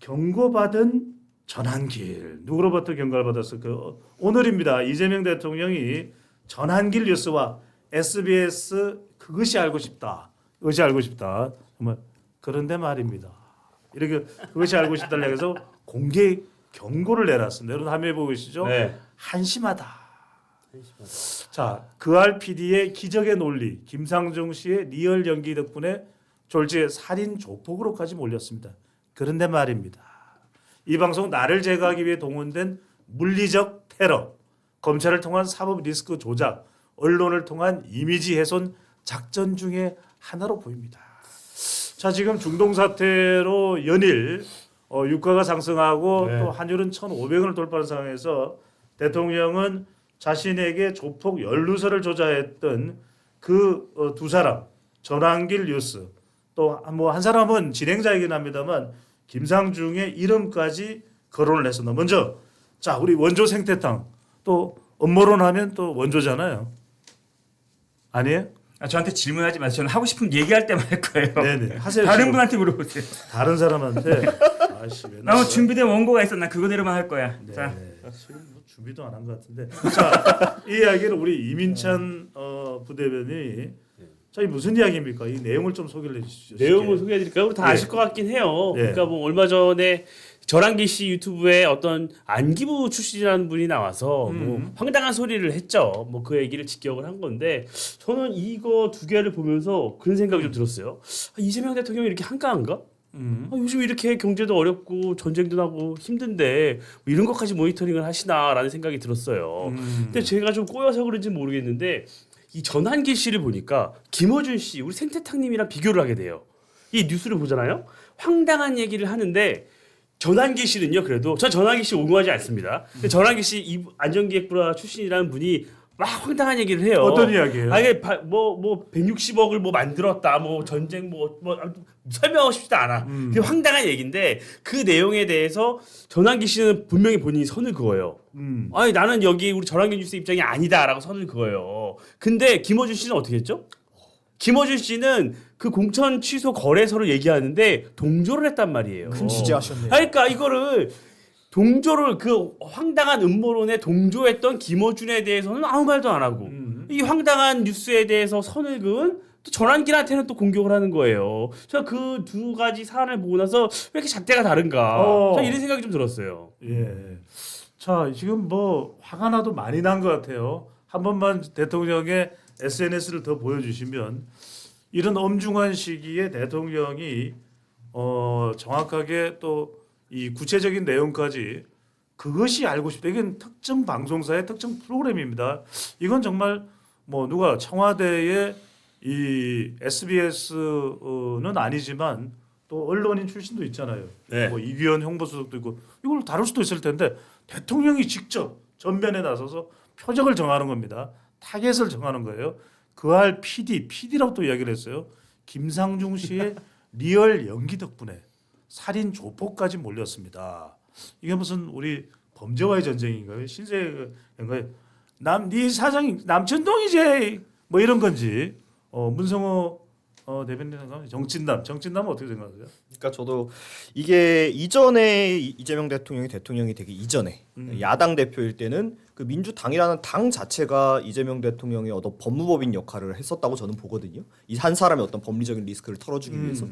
경고받은 전환길. 누구로부터 경고를 받았어? 오늘입니다. 이재명 대통령이 전환길 뉴스와 SBS 그것이 알고 싶다. 그것이 알고 싶다. 정말 그런데 말입니다. 이렇게 그것이 알고 싶다를 해서 공개 경고를 내놨습니다. 여러분 화면에 보고 계시죠? 네. 한심하다. 자, 그알 PD의 기적의 논리, 김상중 씨의 리얼 연기 덕분에 졸지에 살인 조폭으로까지 몰렸습니다. 그런데 말입니다. 이 방송 나를 제거하기 위해 동원된 물리적 테러, 검찰을 통한 사법 리스크 조작, 언론을 통한 이미지 훼손 작전 중에 하나로 보입니다. 자, 지금 중동 사태로 연일 유가가 상승하고 네. 또 환율은 1,500원을 돌파하는 상황에서 대통령은 자신에게 조폭 연루설을 조작했던 그 두 사람 전환길 뉴스 또 뭐 한 사람은 진행자이긴 합니다만 김상중의 이름까지 거론을 했습니다. 먼저 자 우리 원조 생태탕 또 음모론 하면 또 원조잖아요. 아니에요? 저한테 질문하지 마세요. 저는 하고 싶은 얘기할 때만 할 거예요. 네네 하세요. 다른 지금. 분한테 물어보세요. 다른 사람한테 아씨 나 준비된 원고가 있어. 나 그거대로만 할 거야. 네, 자, 지금 뭐 준비도 안 한 것 같은데. 자, 이 이야기를 우리 이민찬 부대변인이 자, 이 무슨 이야기입니까? 이 내용을 좀 소개를 해주시죠. 내용을 소개해드릴까요? 우리 다 네. 아실 것 같긴 해요. 네. 그러니까 뭐 얼마 전에 전환기 씨 유튜브에 어떤 안기부 출신이라는 분이 나와서 뭐 황당한 소리를 했죠. 뭐 그 얘기를 직격을 한 건데 저는 이거 두 개를 보면서 그런 생각이 좀 들었어요. 이재명 대통령이 이렇게 한가한가? 요즘 이렇게 경제도 어렵고 전쟁도 나고 힘든데 뭐 이런 것까지 모니터링을 하시나라는 생각이 들었어요. 근데 제가 좀 꼬여서 그런지 모르겠는데 이 전환기 씨를 보니까 김어준 씨, 우리 생태탕님이랑 비교를 하게 돼요. 이 뉴스를 보잖아요. 황당한 얘기를 하는데 전환기 씨는요. 그래도 전 전환기 씨 옹호하지 않습니다. 근데 전환기 씨 이 안전기획부라 출신이라는 분이 막 황당한 얘기를 해요. 어떤 이야기예요? 아예 뭐 160억을 뭐 만들었다. 뭐 전쟁 뭐 설명하고 싶지도 않아. 그게 황당한 얘기인데 그 내용에 대해서 전환기 씨는 분명히 본인이 선을 그어요. 아니 나는 여기 우리 전환기 뉴스 입장이 아니다라고 선을 그어요. 근데 김어준 씨는 어떻게 했죠? 김어준 씨는 그 공천 취소 거래서를 얘기하는데 동조를 했단 말이에요. 큰 취재하셨네요. 그러니까 이거를 동조를 그 황당한 음모론에 동조했던 김어준에 대해서는 아무 말도 안 하고 이 황당한 뉴스에 대해서 선을 그은 또 전환기한테는 또 공격을 하는 거예요. 제가 그 두 가지 사안을 보고 나서 왜 이렇게 잣대가 다른가? 저는 이런 생각이 좀 들었어요. 예. 자, 지금 뭐 화가 나도 많이 난 것 같아요. 한 번만 대통령의 SNS를 더 보여주시면 이런 엄중한 시기에 대통령이 정확하게 또 이 구체적인 내용까지 그것이 알고 싶다. 이건 특정 방송사의 특정 프로그램입니다. 이건 정말 뭐 누가 청와대의 이 SBS는 아니지만 또 언론인 출신도 있잖아요. 네. 뭐 이규현 홍보수석도 있고 이걸 다룰 수도 있을 텐데 대통령이 직접 전면에 나서서 표적을 정하는 겁니다. 타겟을 정하는 거예요. 그할 PD라고 또 이야기를 했어요. 김상중 씨의 리얼 연기 덕분에 살인 조폭까지 몰렸습니다. 이게 무슨 우리 범죄와의 전쟁인가요? 신세인가요? 네 사장이 남천동이지 뭐 이런 건지 문성호 대변인 정진남은 어떻게 생각하세요? 그러니까 저도 이게 이전에 이재명 대통령이 되기 이전에 야당 대표일 때는 그 민주당이라는 당 자체가 이재명 대통령의 어떤 법무법인 역할을 했었다고 저는 보거든요. 이 한 사람의 어떤 법리적인 리스크를 털어주기 위해서.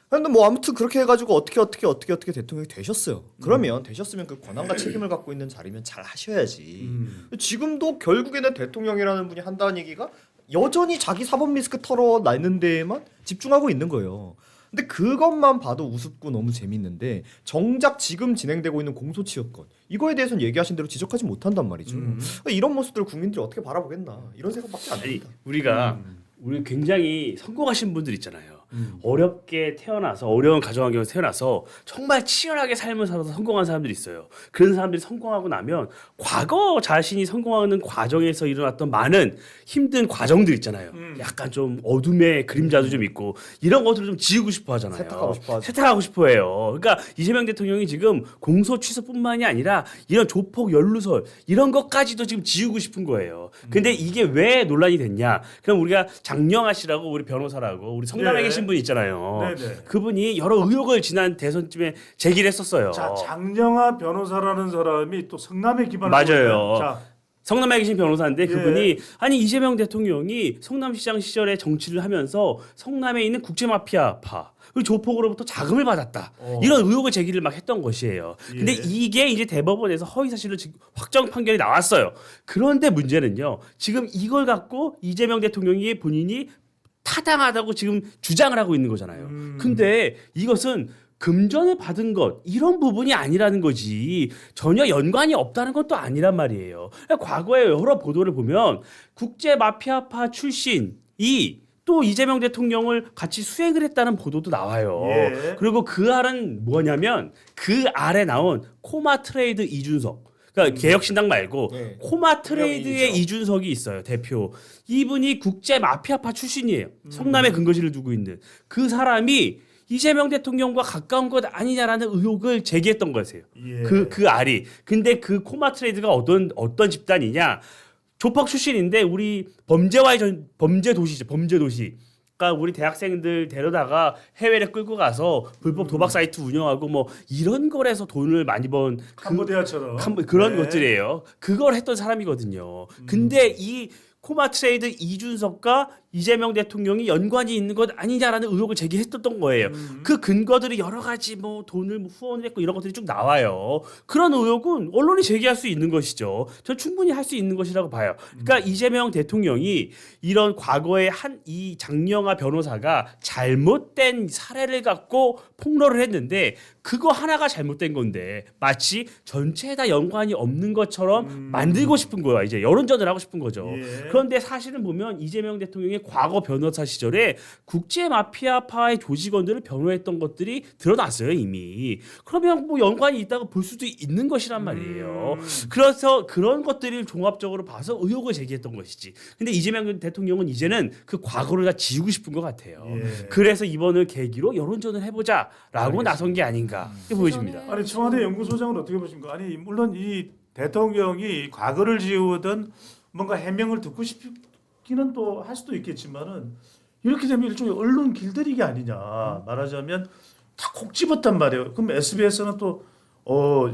그런데 뭐 아무튼 그렇게 해가지고 어떻게 대통령이 되셨어요. 그러면 되셨으면 그 권한과 책임을 갖고 있는 자리면 잘 하셔야지. 지금도 결국에는 대통령이라는 분이 한다는 얘기가 여전히 자기 사법 리스크 털어내는 데에만 집중하고 있는 거예요. 근데 그것만 봐도 우습고 너무 재밌는데 정작 지금 진행되고 있는 공소치역권 이거에 대해서는 얘기하신 대로 지적하지 못한단 말이죠. 이런 모습들을 국민들이 어떻게 바라보겠나 이런 생각밖에 안 아니 듭니다. 우리 굉장히 성공하신 분들 있잖아요. 어렵게 태어나서 어려운 가정 환경에서 태어나서 정말 치열하게 삶을 살아서 성공한 사람들이 있어요. 그런 사람들이 성공하고 나면 과거 자신이 성공하는 과정에서 일어났던 많은 힘든 과정들 있잖아요. 약간 좀 어둠의 그림자도 좀 있고 이런 것들을 좀 지우고 싶어 하잖아요. 세탁하고 싶어 하죠. 세탁하고 싶어 해요. 그러니까 이재명 대통령이 지금 공소 취소뿐만이 아니라 이런 조폭 연루설 이런 것까지도 지금 지우고 싶은 거예요. 근데 이게 왜 논란이 됐냐? 그럼 우리가 장영하 씨라고 우리 변호사라고 우리 성남에 예. 계신 하신 분 있잖아요. 네네. 그분이 여러 의혹을 지난 대선쯤에 제기를 했었어요. 자, 장영하 변호사라는 사람이 또 성남에 기반을 맞아요. 두고 있는, 자, 성남에 계신 변호사인데 예. 그분이 아니 이재명 대통령이 성남시장 시절에 정치를 하면서 성남에 있는 국제마피아파 그리고 조폭으로부터 자금을 받았다 이런 의혹을 제기를 막 했던 것이에요. 근데 예. 이게 이제 대법원에서 허위사실로 지금 확정 판결이 나왔어요. 그런데 문제는요. 지금 이걸 갖고 이재명 대통령이 본인이 타당하다고 지금 주장을 하고 있는 거잖아요. 근데 이것은 금전을 받은 것 이런 부분이 아니라는 거지 전혀 연관이 없다는 건 또 아니란 말이에요. 과거에 여러 보도를 보면 국제 마피아파 출신이 또 이재명 대통령을 같이 수행을 했다는 보도도 나와요. 예. 그리고 그 알은 뭐냐면 그 알에 나온 코마 트레이드 이준석. 그러니까 개혁신당 말고 네. 코마 트레이드의 유명인이죠. 이준석이 있어요. 대표. 이분이 국제 마피아파 출신이에요. 성남에 근거지를 두고 있는. 그 사람이 이재명 대통령과 가까운 것 아니냐라는 의혹을 제기했던 거세요. 예. 그 알이. 근데 그 코마 트레이드가 어떤 집단이냐? 조폭 출신인데 우리 범죄 도시죠. 범죄 도시. 그러니까 우리 대학생들 데려다가 해외를 끌고 가서 불법 도박 사이트 운영하고 뭐 이런 거래서 돈을 많이 번 캄보디아처럼 그런 네. 것들이에요. 그걸 했던 사람이거든요. 근데 이 코마 트레이드 이준석과 이재명 대통령이 연관이 있는 것 아니냐라는 의혹을 제기했었던 거예요. 그 근거들이 여러 가지 뭐 돈을 뭐 후원을 했고 이런 것들이 쭉 나와요. 그런 의혹은 언론이 제기할 수 있는 것이죠. 전 충분히 할 수 있는 것이라고 봐요. 그러니까 이재명 대통령이 이런 과거에 이 장영하 변호사가 잘못된 사례를 갖고 폭로를 했는데 그거 하나가 잘못된 건데 마치 전체에 다 연관이 없는 것처럼 만들고 싶은 거야. 이제 여론전을 하고 싶은 거죠. 예. 그런데 사실은 보면 이재명 대통령의 과거 변호사 시절에 국제 마피아파의 조직원들을 변호했던 것들이 드러났어요 이미. 그러면 뭐 연관이 있다고 볼 수도 있는 것이란 말이에요. 그래서 그런 것들을 종합적으로 봐서 의혹을 제기했던 것이지. 근데 이재명 대통령은 이제는 그 과거를 다 지우고 싶은 것 같아요. 예. 그래서 이번을 계기로 여론전을 해보자라고 나선 게 아닌가 이렇게 보여집니다. 아니 청와대 연구소장은 어떻게 보십니까? 아니 물론 이 대통령이 과거를 지우든 뭔가 해명을 듣고 싶기는 또 할 수도 있겠지만은 이렇게 되면 일종의 언론 길들이기 아니냐 말하자면 다 콕 집었단 말이에요. 그럼 SBS는 또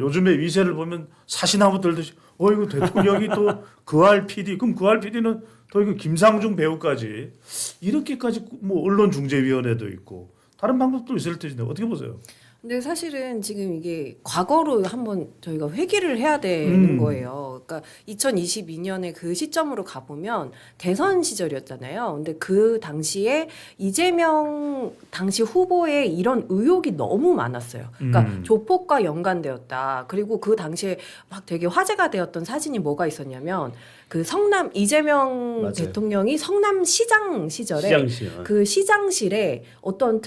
요즘에 위세를 보면 사시나무 들듯이 이거 대통령이 또 그할 PD 그럼 그할 PD는 또 이거 김상중 배우까지 이렇게까지 뭐 언론중재위원회도 있고 다른 방법도 있을 텐데 어떻게 보세요? 근데 사실은 지금 이게 과거로 한번 저희가 회귀를 해야 되는 거예요. 그러니까 2022년에 그 시점으로 가보면 대선 시절이었잖아요. 근데 그 당시에 이재명 당시 후보의 이런 의혹이 너무 많았어요. 그러니까 조폭과 연관되었다. 그리고 그 당시에 막 되게 화제가 되었던 사진이 뭐가 있었냐면 그 성남 이재명 맞아요. 대통령이 성남시장 시절에 시장시요. 그 시장실에 어떤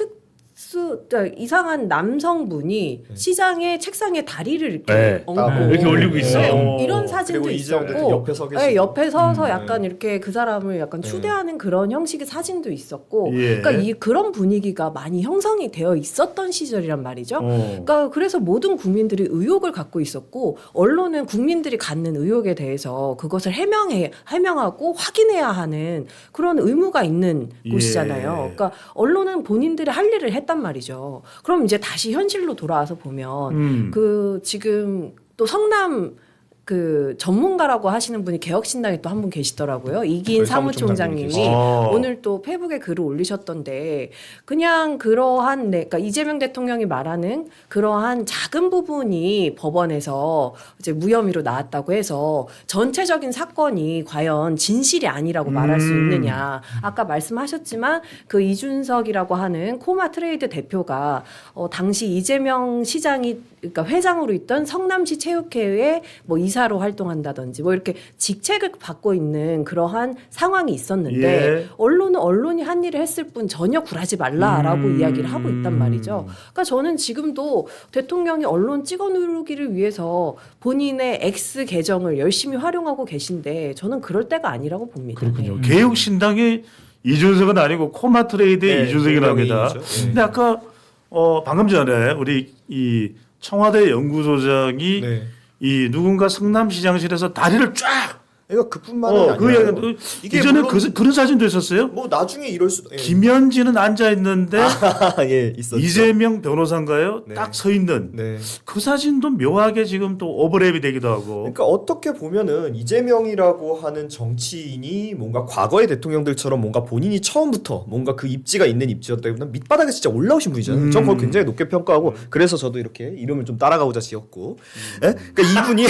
이상한 남성분이 시장의 책상에 다리를 이렇게 네. 얹고 이렇게 올리고 있어요. 네, 이런 사진도 그리고 이재명 있었고 대통령 옆에 서 계시고. 네, 옆에 서서 네. 약간 이렇게 그 사람을 약간 추대하는 그런 형식의 사진도 있었고 예. 그러니까 그런 분위기가 많이 형성이 되어 있었던 시절이란 말이죠. 어. 그러니까 그래서 모든 국민들이 의혹을 갖고 있었고 언론은 국민들이 갖는 의혹에 대해서 그것을 해명하고 확인해야 하는 그런 의무가 있는 예. 곳이잖아요. 그러니까 언론은 본인들이 할 일을 했단 말이죠. 그럼 이제 다시 현실로 돌아와서 보면 그 지금 또 성남 그 전문가라고 하시는 분이 개혁신당에 또 한 분 계시더라고요. 이기인 사무총장님이 오늘 또 페북에 글을 올리셨던데 그냥 그러한 그러니까 이재명 대통령이 말하는 그러한 작은 부분이 법원에서 이제 무혐의로 나왔다고 해서 전체적인 사건이 과연 진실이 아니라고 말할 수 있느냐. 아까 말씀하셨지만 그 이준석이라고 하는 코마 트레이드 대표가 당시 이재명 시장이 그러니까 회장으로 있던 성남시 체육회에 뭐 이사로 활동한다든지 뭐 이렇게 직책을 받고 있는 그러한 상황이 있었는데 예. 언론은 언론이 한 일을 했을 뿐 전혀 굴하지 말라라고 이야기를 하고 있단 말이죠. 그러니까 저는 지금도 대통령이 언론 찍어 누르기를 위해서 본인의 X 계정을 열심히 활용하고 계신데 저는 그럴 때가 아니라고 봅니다. 그렇군요. 개혁신당이 이준석은 아니고 코마트레이드의 네, 이준석이랍니다. 유명인이죠. 근데 아까 방금 전에 우리 이 청와대 연구소장이 네. 이 누군가 성남시장실에서 다리를 쫙 그러니까 그뿐만이 그 아니라 이야기 이게 이전에 물론 그런 사진도 있었어요. 뭐 나중에 이럴 수도 김현진은 앉아 있는데 예, 있었죠. 이재명 변호사인가요? 네. 딱 서 있는 네. 그 사진도 묘하게 지금 또 오버랩이 되기도 하고. 그러니까 어떻게 보면은 이재명이라고 하는 정치인이 뭔가 과거의 대통령들처럼 뭔가 본인이 처음부터 뭔가 그 입지가 있는 입지였다기보다 밑바닥에 진짜 올라오신 분이잖아요. 전 그걸 굉장히 높게 평가하고 그래서 저도 이렇게 이름을 좀 따라가고자 지었고. 예? 그러니까 이분이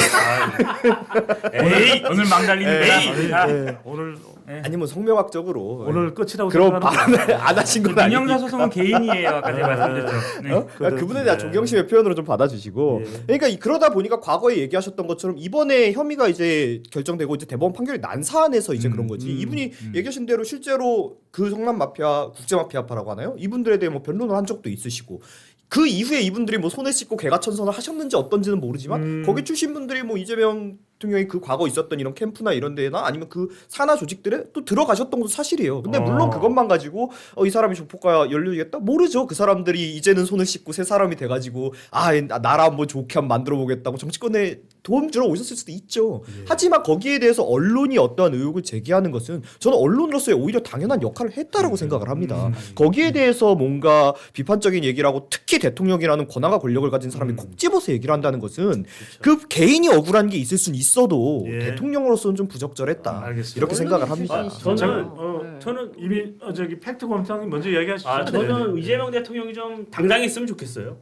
에이 오늘 막 달리는구나. 아니, 아, 오늘 아니 뭐 성명학적으로 오늘 끝이라고 그런 생각하는 발언을 안 하신 건 민영사 아니니까. 소송은 개인이에요. 아까 제가 말씀드렸죠. 네. 그러니까 그분에 대한 존경심의 표현으로 좀 받아주시고 예. 그러니까 그러다 보니까 과거에 얘기하셨던 것처럼 이번에 혐의가 이제 결정되고 이제 대법원 판결이 난 사안에서 이제 그런 거지 이분이 얘기하신 대로 실제로 그 성남 마피아 국제 마피아파라고 하나요? 이분들에 대해 뭐 변론을 한 적도 있으시고 그 이후에 이분들이 뭐 손에 씻고 개가천선을 하셨는지 어떤지는 모르지만 거기 출신 분들이 뭐 이재명 대통령이 그 과거 있었던 이런 캠프나 이런 데나 아니면 그 산하 조직들에 또 들어가셨던 것도 사실이에요. 근데 물론 그것만 가지고 이 사람이 조폭과 연루되겠다? 모르죠. 그 사람들이 이제는 손을 씻고 새 사람이 돼가지고 나라 한번 좋게 한번 만들어 보겠다고 정치권에 도움 주러 오셨을 수도 있죠. 하지만 거기에 대해서 언론이 어떠한 의혹을 제기하는 것은 저는 언론으로서의 오히려 당연한 역할을 했다라고 생각을 합니다. 거기에 대해서 뭔가 비판적인 얘기를 하고 특히 대통령이라는 권한과 권력을 가진 사람이 콕 집어서 얘기를 한다는 것은 그 개인이 억울한 게 있을 수는 있어도 예. 대통령으로서는 좀 부적절했다. 알겠습니다. 이렇게 생각을 합니다. 저는 이미 저기 팩트 검사님 먼저 이야기하시죠. 저는 이재명 대통령이 좀 당당했으면 좋겠어요.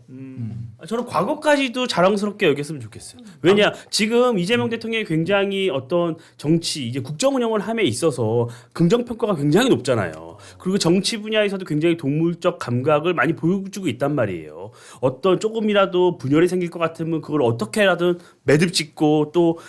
저는 과거까지도 자랑스럽게 여겼으면 좋겠어요. 왜냐 지금 이재명 대통령이 굉장히 어떤 정치 이제 국정 운영을 함에 있어서 긍정 평가가 굉장히 높잖아요. 그리고 정치 분야에서도 굉장히 동물적 감각을 많이 보여주고 있단 말이에요. 어떤 조금이라도 분열이 생길 것 같으면 그걸 어떻게라든 매듭 짓고 또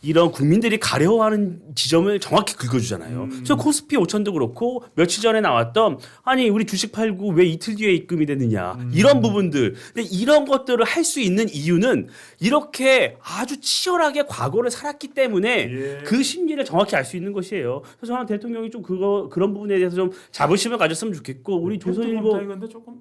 이런 국민들이 가려워하는 지점을 정확히 긁어주잖아요. 저 코스피 5천도 그렇고 며칠 전에 나왔던 아니 우리 주식 팔고 왜 이틀 뒤에 입금이 됐느냐 이런 부분들. 근데 이런 것들을 할 수 있는 이유는 이렇게 아주 치열하게 과거를 살았기 때문에 예. 그 심리를 정확히 알 수 있는 것이에요. 그래서 저는 대통령이 좀 그런 부분에 대해서 좀 자부심을 가졌으면 좋겠고 우리 조선일보 근데 조금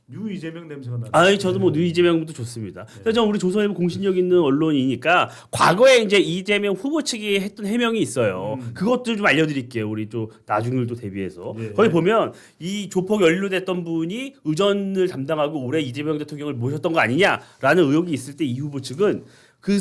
뉴 이재명 냄새가 나요. 아니 저도 뭐 이재명도 좋습니다. 그래서 저는 우리 조선일보 공신력 있는 언론이니까 과거에 이제 이재명 후보 측이 했던 해명이 있어요. 그것들 좀 알려드릴게요. 우리 좀 나중을 또 대비해서 예. 거기 보면 이 조폭 연루됐던 분이 의전을 담당하고 올해 이재명 대통령을 모셨던 거 아니냐라는 의혹이 있을 때 이 후보 측은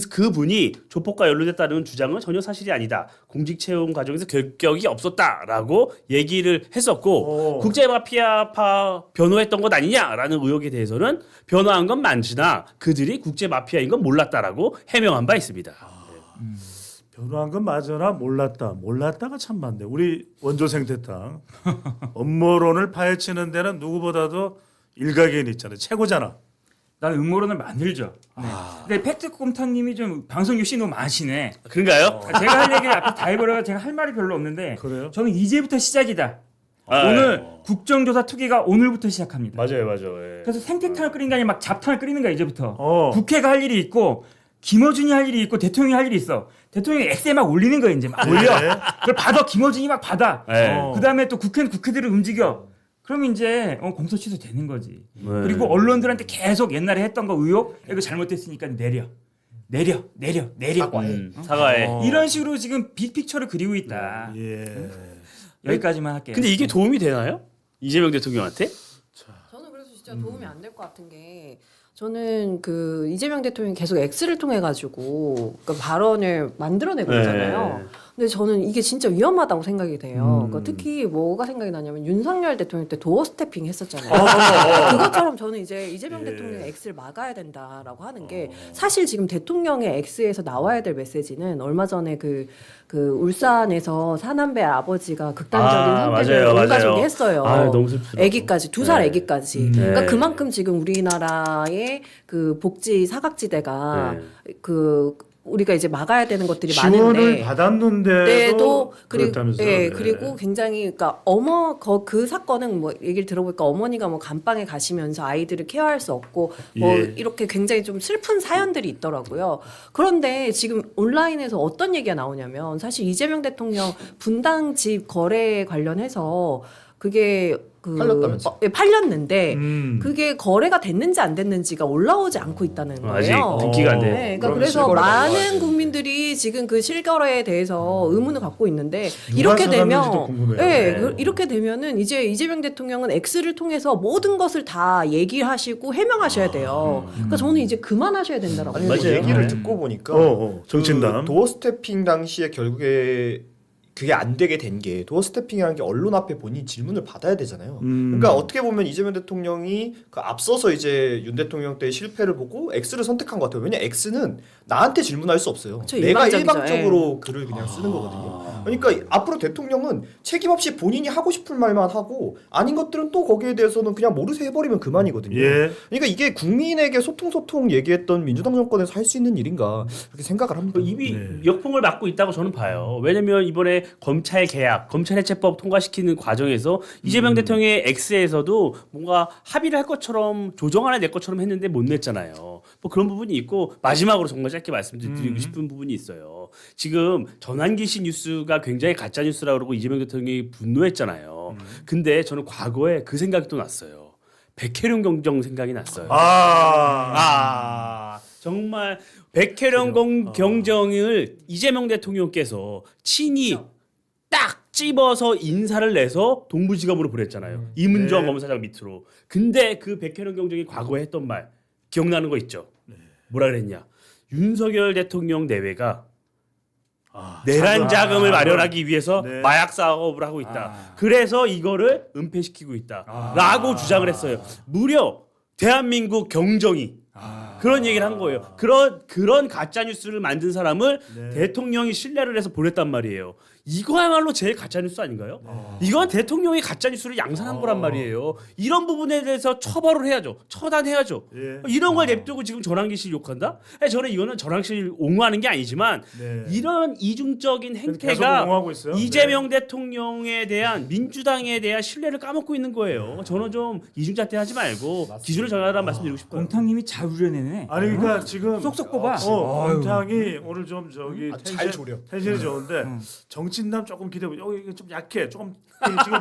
그 분이 조폭과 연루됐다는 주장은 전혀 사실이 아니다. 공직 채용 과정에서 결격이 없었다라고 얘기를 했었고 국제 마피아파 변호했던 것 아니냐라는 의혹에 대해서는 변호한 건 맞으나 그들이 국제 마피아인 건 몰랐다라고 해명한 바 있습니다. 변호한 건 맞으나 몰랐다가 참 많네. 우리 원조생 대탕 업무론을 파헤치는 데는 누구보다도 일가견이 있잖아요. 최고잖아. 나는 음모론을 만들죠. 네. 근데 팩트콤타님이 좀 방송 욕심이 너무 많으시네. 그런가요? 제가 할 얘기를 앞에 다 해버려 제가 할 말이 별로 없는데 그래요? 저는 이제부터 시작이다. 아, 오늘 국정조사 투기가 오늘부터 시작합니다. 맞아요. 그래서 생태탕을 끓이는 게 아니라 막 잡탕을 끓이는 거야 이제부터. 국회가 국회가 할 일이 있고 김어준이 할 일이 있고 대통령이 할 일이 있어. 대통령이 엑스에 막 올리는 거야 이제 막 올려. 그걸 받아 김어준이 막 받아. 네. 그다음에 또 국회는 국회대로 움직여. 그러면 이제 공소 취소 되는 거지. 네. 그리고 언론들한테 계속 옛날에 했던 거 의혹 이거 잘못됐으니까 내려. 사과해. 이런 식으로 지금 빅픽처를 그리고 있다. 예. 여기까지만 할게요. 근데 이게 도움이 되나요? 이재명 대통령한테? 저는 그래서 진짜 도움이 안 될 것 같은 게 저는 그 이재명 대통령이 계속 X를 통해 가지고 그 발언을 만들어내고 네. 있잖아요. 근데 저는 이게 진짜 위험하다고 생각이 돼요. 그러니까 특히 뭐가 생각이 나냐면 윤석열 대통령 때 도어 스태핑 했었잖아요. 그것처럼 저는 이제 이재명 예. 대통령의 X를 막아야 된다라고 하는 게 사실 지금 대통령의 X에서 나와야 될 메시지는 얼마 전에 그 울산에서 사남배 아버지가 극단적인 선택을 온 가족이 했어요. 너무 슬프다. 아기까지 2살 네. 아기까지. 네. 그러니까 그만큼 지금 우리나라의 그 복지 사각지대가 그 우리가 이제 막아야 되는 것들이 지원을 많은데. 받았는데도 그리고 그렇다면서요. 예, 네. 그리고 굉장히 그러니까 그 사건은 뭐 얘기를 들어보니까 어머니가 뭐 감방에 가시면서 아이들을 케어할 수 없고 뭐 예. 이렇게 굉장히 좀 슬픈 사연들이 있더라고요. 그런데 지금 온라인에서 어떤 얘기가 나오냐면 사실 이재명 대통령 분당 집 거래에 관련해서 그게 팔렸다면서? 예, 팔렸는데 음. 그게 거래가 됐는지 안 됐는지가 올라오지 않고 있다는 거예요. 아직 등기가 안 돼. 네, 그러니까 그럼 그래서 실거래가 많은 나와야지. 국민들이 지금 그 실거래에 대해서 의문을 갖고 있는데 누가 이렇게 되면 사갔는지도 궁금해요. 네, 네. 이렇게 되면은 이제 이재명 대통령은 X를 통해서 모든 것을 다 얘기하시고 해명하셔야 돼요. 그러니까 저는 이제 그만하셔야 된다라고. 아니 봐요. 맞아요. 얘기를 네. 듣고 보니까 정친담. 그 도어 스태핑 당시에 결국에 그게 안 되게 된 게 도어 스태핑이라는 게 언론 앞에 본인이 질문을 받아야 되잖아요. 그러니까 어떻게 보면 이재명 대통령이 그 앞서서 이제 윤 대통령 때의 실패를 보고 X를 선택한 것 같아요. 왜냐 X는 나한테 질문할 수 없어요. 그쵸, 내가 일방적이죠. 일방적으로 글을 그냥 쓰는 거거든요. 그러니까 앞으로 대통령은 책임 없이 본인이 하고 싶은 말만 하고 아닌 것들은 또 거기에 대해서는 그냥 모르쇠 해버리면 그만이거든요. 예. 그러니까 이게 국민에게 소통 얘기했던 민주당 정권에서 할 수 있는 일인가 그렇게 생각을 합니다. 이미 네. 역풍을 맞고 있다고 저는 봐요. 왜냐면 이번에 검찰 개혁, 검찰해체법 통과시키는 과정에서 이재명 대통령의 X에서도 뭔가 합의를 할 것처럼 조정 하나 낼 것처럼 했는데 못 냈잖아요. 뭐 그런 부분이 있고 마지막으로 정말 짧게 말씀드리고 싶은 부분이 있어요. 지금 전환기 씨 뉴스가 굉장히 가짜 뉴스라고 그러고 이재명 대통령이 분노했잖아요. 근데 저는 과거에 그 생각이 또 났어요. 백혜룡 경정 생각이 났어요. 정말 백혜령 경정을 이재명 대통령께서 친히 딱 집어서 인사를 내서 동부지검으로 보냈잖아요. 이문정 네. 검사장 밑으로. 근데 그 백혜령 경정이 과거에 했던 말 기억나는 거 있죠? 뭐라 그랬냐? 윤석열 대통령 내외가 내란 자금을 마련하기 위해서 네. 마약 사업을 하고 있다. 그래서 이거를 은폐시키고 있다.라고 주장을 했어요. 무려 대한민국 경정이 그런 얘기를 한 거예요. 그런 가짜 뉴스를 만든 사람을 네. 대통령이 신뢰를 해서 보냈단 말이에요. 이거야말로 제일 가짜 뉴스 아닌가요? 이건 대통령이 가짜 뉴스를 양산한 거란 말이에요. 이런 부분에 대해서 처벌을 해야죠. 처단해야죠. 예. 이런 걸 냅두고 지금 전환기 씨를 욕한다? 아니, 저는 이거는 전환기 씨를 옹호하는 게 아니지만 네. 이런 이중적인 계속 행태가 옹호하고 있어요. 이재명 대통령에 대한 민주당에 대한 신뢰를 까먹고 있는 거예요. 저는 좀 이중잣대하지 말고 기준을 정하라는 말씀드리고 싶어요. 공탕님이 잘 우려내네. 아니 그러니까 지금 쏙쏙 뽑아. 공탕이 오늘 좀 저기 아주 잘 조려. 텐션이 좋은데 정친남 조금 기대해. 이게 좀 약해. 조금 지금